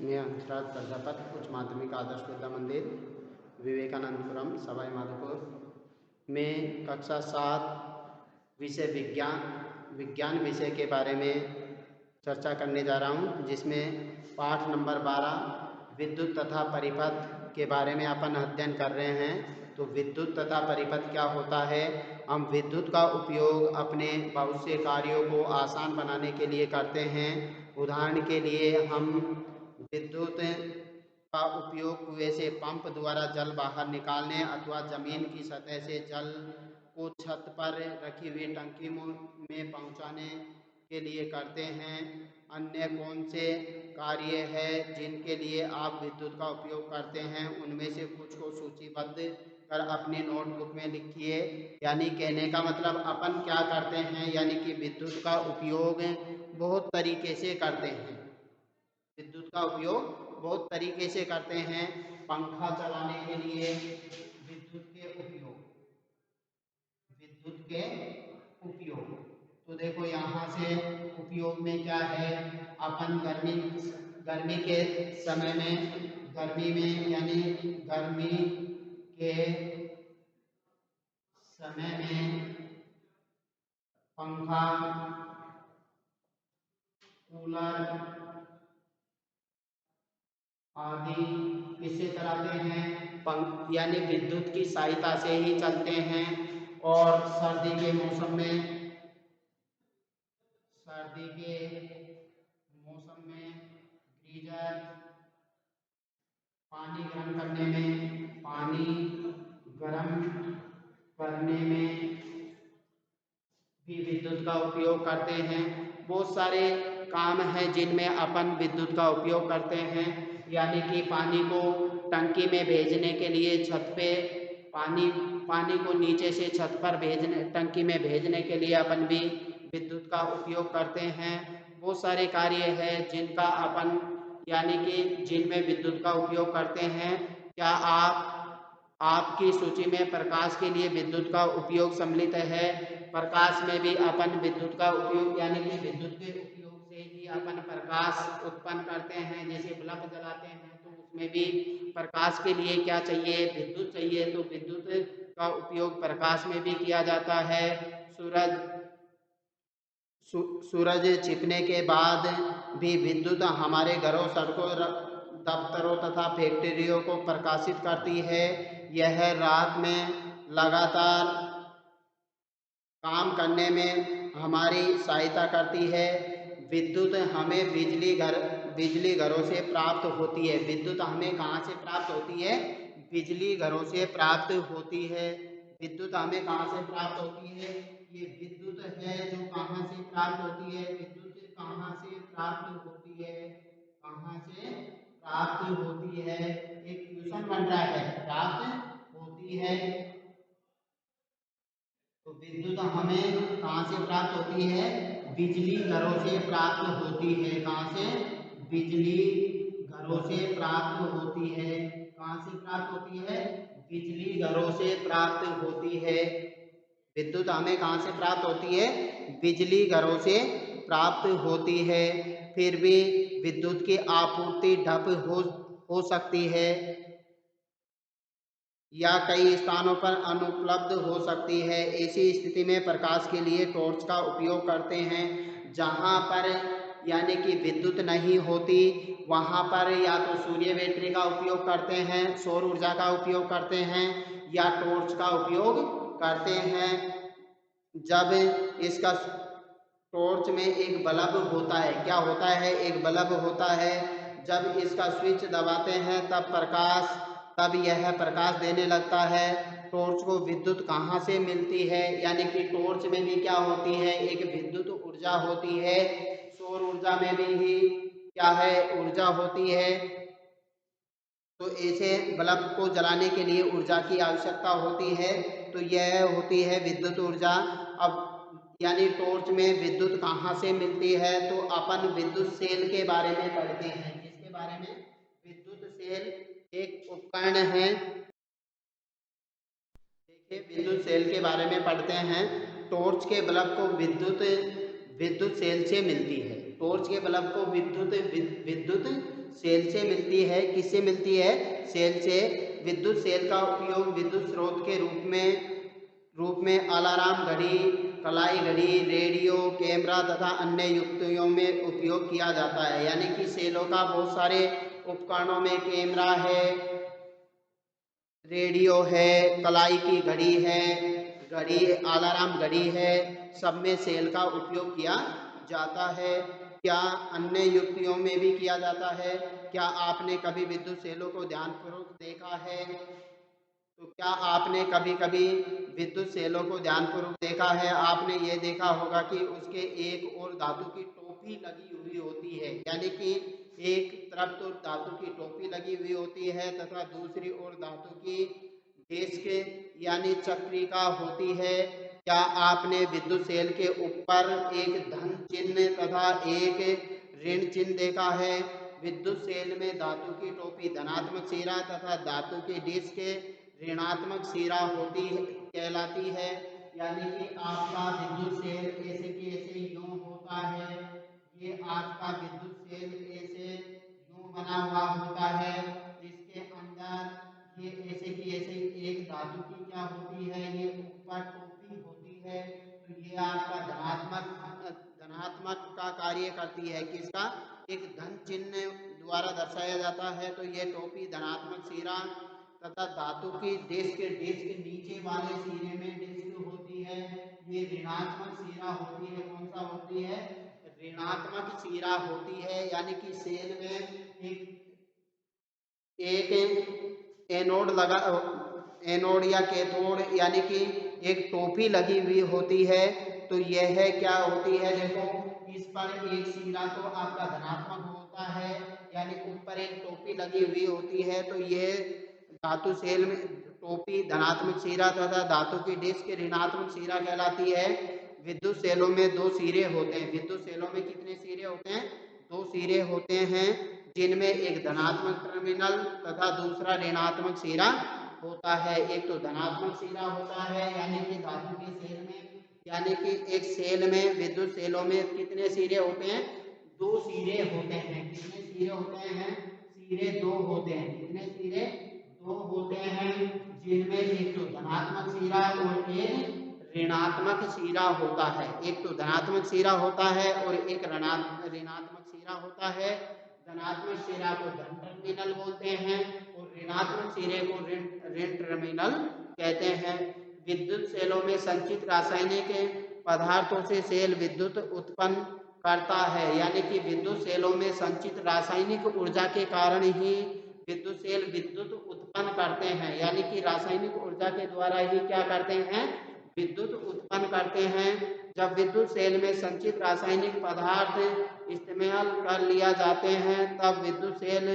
मैं अंतराज प्रजापत उच्च माध्यमिक आदर्श विद्या मंदिर विवेकानंदपुरम सवाई माधोपुर में कक्षा 7 विषय विज्ञान विषय के बारे में चर्चा करने जा रहा हूँ, जिसमें पाठ नंबर 12 विद्युत तथा परिपथ के बारे में अपन अध्ययन कर रहे हैं। तो विद्युत तथा परिपथ क्या होता है? हम विद्युत का उपयोग अपने बहुत से कार्यों को आसान बनाने के लिए करते हैं। उदाहरण के लिए हम विद्युत का उपयोग कुएं से पंप द्वारा जल बाहर निकालने अथवा जमीन की सतह से जल को छत पर रखी हुई टंकी में पहुंचाने के लिए करते हैं। अन्य कौन से कार्य है जिनके लिए आप विद्युत का उपयोग करते हैं, उनमें से कुछ को सूचीबद्ध कर अपनी नोटबुक में लिखिए। यानी कहने का मतलब अपन क्या करते हैं, यानी कि विद्युत का उपयोग बहुत तरीके से करते हैं। विद्युत का उपयोग बहुत तरीके से करते हैं। पंखा चलाने के लिए विद्युत के उपयोग तो देखो यहाँ से उपयोग में क्या है। अपन गर्मी के समय में यानी गर्मी के समय में पंखा, कूलर आदि किससे चलाते हैं? यानी विद्युत की सहायता से ही चलते हैं। और सर्दी के मौसम में गीजर पानी गर्म करने में भी विद्युत का उपयोग करते हैं। बहुत सारे काम हैं जिनमें अपन विद्युत का उपयोग करते हैं। यानी कि पानी को टंकी में भेजने के लिए छत पे पानी को नीचे से छत पर टंकी में भेजने के लिए अपन भी विद्युत का उपयोग करते हैं। बहुत सारे कार्य हैं जिनका अपन यानी कि जिनमें विद्युत का उपयोग करते हैं। क्या आपकी सूची में प्रकाश के लिए विद्युत का उपयोग सम्मिलित है? प्रकाश में भी अपन विद्युत का उपयोग यानी कि विद्युत के उपयोग से ही अपन प्रकाश उत्पन्न करते हैं। जैसे बल्ब जलाते हैं तो उसमें भी प्रकाश के लिए क्या चाहिए? विद्युत चाहिए। तो विद्युत का उपयोग प्रकाश में भी किया जाता है। सूरज छिपने के बाद भी विद्युत हमारे घरों, सड़कों, दफ्तरों तथा फैक्ट्रियों को प्रकाशित करती है। यह रात में लगातार काम करने में हमारी सहायता करती है। विद्युत हमें बिजली घरों से प्राप्त होती है। विद्युत हमें कहाँ से प्राप्त होती है? बिजली घरों से प्राप्त होती है। विद्युत हमें कहाँ से प्राप्त होती है? ये विद्युत है जो कहाँ से प्राप्त होती है? विद्युत कहाँ से प्राप्त होती है? कहाँ से प्राप्त होती है? एक क्वेश्चन बन रहा है, प्राप्त होती है। तो विद्युत हमें कहाँ से प्राप्त होती है? बिजली घरों से प्राप्त होती है। कहाँ से? बिजली घरों से प्राप्त होती है। कहाँ से प्राप्त होती है? बिजली घरों से प्राप्त होती है। विद्युत हमें कहाँ से प्राप्त होती है? बिजली घरों से प्राप्त होती है। फिर भी विद्युत की आपूर्ति ठप हो सकती है या कई स्थानों पर अनुपलब्ध हो सकती है। ऐसी स्थिति में प्रकाश के लिए टॉर्च का उपयोग करते हैं। जहाँ पर यानी कि विद्युत नहीं होती वहाँ पर या तो सूर्य बैटरी का उपयोग करते हैं, सौर ऊर्जा का उपयोग करते हैं या टॉर्च का उपयोग करते हैं। जब इसका टॉर्च में एक बल्ब होता है, क्या होता है? एक बल्ब होता है। जब इसका स्विच दबाते हैं तब यह प्रकाश देने लगता है। टॉर्च को विद्युत कहाँ से मिलती है? यानी कि टॉर्च में भी क्या होती है? एक विद्युत ऊर्जा होती है। सौर ऊर्जा में भी ही क्या है? ऊर्जा होती है। तो ऐसे बल्ब को जलाने के लिए ऊर्जा की आवश्यकता होती है। तो यह होती है विद्युत ऊर्जा। अब यानी टॉर्च में विद्युत कहाँ से मिलती है? तो अपन विद्युत सेल के बारे में पढ़ते हैं। किसके बारे में? विद्युत सेल एक उपकरण है। देखिए, विद्युत सेल के बारे में पढ़ते हैं। टॉर्च के बल्ब को विद्युत सेल से मिलती है। टॉर्च के बल्ब को विद्युत सेल से मिलती है। किससे मिलती है? सेल से। विद्युत सेल का उपयोग विद्युत स्रोत के रूप में अलार्म घड़ी, कलाई घड़ी, रेडियो, कैमरा तथा अन्य युक्तियों में उपयोग किया जाता है। यानी कि सेलों का बहुत सारे उपकरणों में कैमरा है, रेडियो है, कलाई की घड़ी है, घड़ी अलार्म घड़ी है, सब में सेल का उपयोग किया जाता है। क्या अन्य युक्तियों में भी किया जाता है? क्या आपने कभी विद्युत सेलों को ध्यानपूर्वक देखा है? तो क्या आपने कभी कभी विद्युत सेलों को ध्यानपूर्वक देखा है? आपने ये देखा होगा कि उसके एक और धातु की टोपी लगी हुई होती है। यानी कि एक तरफ तो धातु की टोपी लगी हुई होती है तथा दूसरी ओर धातु की डिस्क यानी चक्रिका होती है। क्या आपने विद्युत सेल के ऊपर एक धन चिन्ह तथा एक ऋण चिन्ह देखा है? विद्युत सेल में धातु की टोपी धनात्मक सिरा तथा धातु की डिस्क ऋणात्मक सिरा होती है, कहलाती है। यानी कि आपका विद्युत सेल ऐसे की ऐसे यूं होता है। ये आपका विद्युत सेल ऐसे यूं बना हुआ होता है। इसके अंदर ये ऐसे की ऐसे एक धातु की क्या होती है? ये ऊपर टोपी होती है। तो ये आपका धनात्मक का कार्य करती है। किसका? एक धन चिन्ह द्वारा दर्शाया जाता है। तो ये टोपी धनात्मक सिरा तथा धातु की डिस्क नीचे वाले सिरे में डिस्क होती है। ये ऋणात्मक सिरा होती है। कौन सा होती है? ऋणात्मक सिरा होती है। यानी कि सेल में एक एनोड या कैथोड यानी कि एक टोपी लगी हुई होती है। तो यह क्या होती है? देखो, इस पर एक सिरा तो आपका धनात्मक होता है, यानी ऊपर एक टोपी लगी हुई होती है। तो ये धातु सेल में टोपी धनात्मक सिरा तथा धातु की डिस्क ऋणात्मक सिरा कहलाती है। विद्युत सेलों में दो सिरे होते हैं। विद्युत सेलों में कितने सिरे होते हैं? दो सिरे होते हैं, जिनमें एक धनात्मक टर्मिनल तथा दूसरा ऋणात्मक सिरा होता है। एक तो धनात्मक सिरा होता है यानी कि धातु के सेल में, यानी कि एक सेल में विद्युत सेलों में कितने सिरे होते हैं? दो सिरे होते हैं। कितने सिरे होते हैं? सिरे दो होते हैं। कितने सिरे? दो होते हैं, जिनमें एक तो धनात्मक सिरा और एक ऋणात्मक सिरा होता है। एक तो धनात्मक सिरा होता है और एक ऋणात्मक सिरा होता है। धनात्मक सिरा को धन टर्मिनल बोलते हैं और ऋणात्मक सिरे को ऋण टर्मिनल कहते हैं। विद्युत सेलों में संचित रासायनिक पदार्थों से सेल विद्युत उत्पन्न करता है। यानी कि विद्युत सेलों में संचित रासायनिक ऊर्जा के कारण ही विद्युत सेल विद्युत उत्पन्न करते हैं। यानी कि रासायनिक ऊर्जा के द्वारा ही क्या करते हैं? विद्युत उत्पन्न करते हैं। जब विद्युत सेल में संचित रासायनिक पदार्थ इस्तेमाल कर लिया जाते हैं, तब विद्युत सेल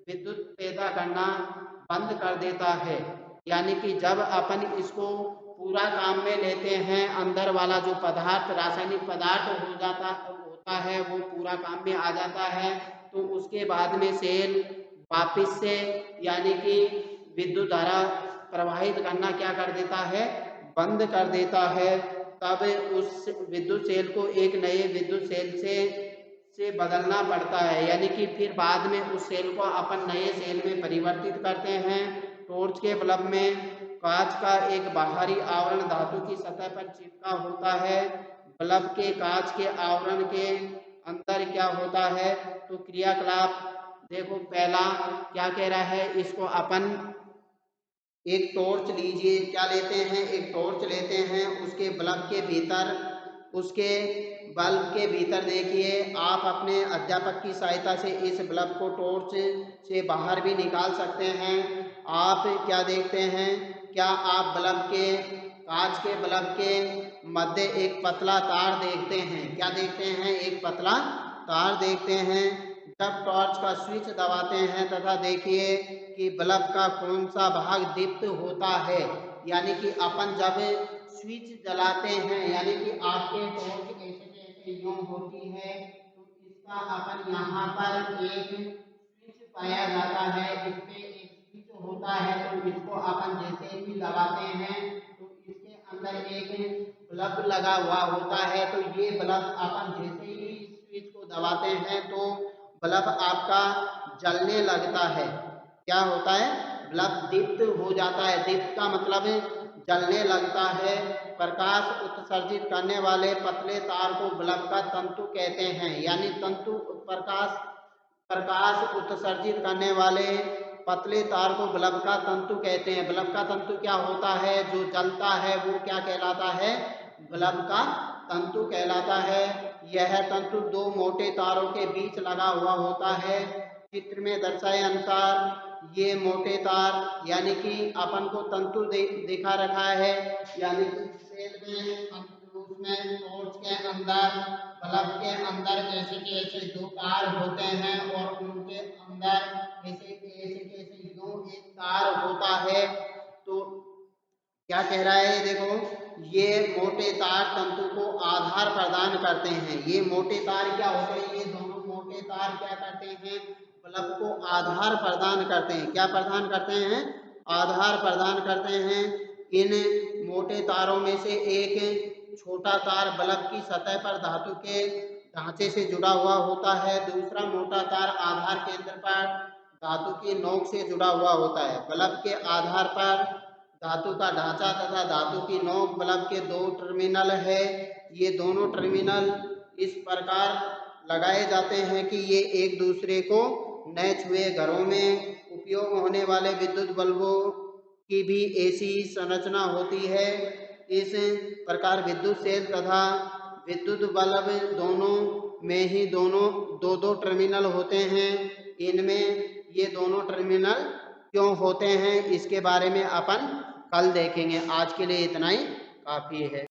विद्युत पैदा करना बंद कर देता है। यानी कि जब अपन इसको पूरा काम में लेते हैं, अंदर वाला जो पदार्थ रासायनिक पदार्थ होता है वो पूरा काम में आ जाता है, तो उसके बाद में सेल वापिस से यानी कि विद्युत धारा प्रवाहित करना क्या कर देता है? बंद कर देता है। तब उस विद्युत सेल को एक नए विद्युत सेल से बदलना पड़ता है। यानी कि फिर बाद में उस सेल को अपन नए सेल में परिवर्तित करते हैं। टॉर्च के बल्ब में कांच का एक बाहरी आवरण धातु की सतह पर चिपका होता है। बल्ब के कांच के आवरण के अंदर क्या होता है? तो क्रियाकलाप देखो, पहला क्या कह रहा है? इसको अपन एक टॉर्च लीजिए। क्या लेते हैं? एक टॉर्च लेते हैं। उसके बल्ब के भीतर देखिए, आप अपने अध्यापक की सहायता से इस बल्ब को टॉर्च से बाहर भी निकाल सकते हैं। आप क्या देखते हैं? क्या आप कांच के बल्ब के मध्य एक पतला तार देखते हैं? क्या देखते हैं? एक पतला तार देखते हैं। जब टॉर्च का स्विच दबाते हैं तथा देखिए कि बल्ब का कौन सा भाग दीप्त होता है। यानी कि अपन जब स्विच जलाते हैं, यानी कि आपके टॉर्च ऐसे यूं होती है, तो इसका अपन यहाँ पर एक स्विच पाया जाता है। इस पे एक स्विच होता है, तो इसको अपन जैसे ही दबाते हैं तो इसके अंदर एक बल्ब लगा हुआ होता है। तो ये बल्ब अपन जैसे ही स्विच को दबाते हैं तो बल्ब आपका जलने लगता है। क्या होता है? बल्ब दीप्त हो जाता है। दीप्त का मतलब जलने लगता है। प्रकाश उत्सर्जित करने वाले पतले तार को बल्ब का तंतु कहते हैं। यानी तंतु प्रकाश उत्सर्जित करने वाले पतले तार को बल्ब का तंतु कहते हैं। बल्ब का तंतु क्या होता है? जो जलता है वो क्या कहलाता है? बल्ब का तंतु कहलाता है। यह तंतु दो मोटे तारों के बीच लगा हुआ होता है। चित्र में दर्शाए अनुसार ये मोटे तार यानी कि अपन को तंतु दिखा रखा है। यानी कि सेल में उसमें टॉर्च के अंदर, बल्ब के अंदर ऐसे के ऐसे दो तार होते हैं और उनके अंदर ऐसे के ऐसे यूं एक तार होता है। तो क्या कह रहा है? देखो, ये मोटे तार तंतु को आधार प्रदान करते हैं। ये मोटे तार क्या होते हैं? ये दोनों मोटे तार क्या करते हैं? बल्ब को आधार प्रदान करते हैं। क्या प्रदान करते हैं? आधार प्रदान करते हैं। इन मोटे तारों में से एक छोटा तार बल्ब की सतह पर धातु के ढांचे से जुड़ा हुआ होता है। दूसरा मोटा तार आधार केंद्र पर धातु की नोक से जुड़ा हुआ होता है। बल्ब के आधार पर धातु का ढांचा तथा धातु की नोक बल्ब के दो टर्मिनल है। ये दोनों टर्मिनल इस प्रकार लगाए जाते हैं कि ये एक दूसरे को न छुए। घरों में उपयोग होने वाले विद्युत बल्बों की भी ऐसी संरचना होती है। इस प्रकार विद्युत सेल तथा विद्युत बल्ब दोनों में ही दो दो टर्मिनल होते हैं। इनमें ये दोनों टर्मिनल क्यों होते हैं इसके बारे में अपन कल देखेंगे। आज के लिए इतना ही काफ़ी है।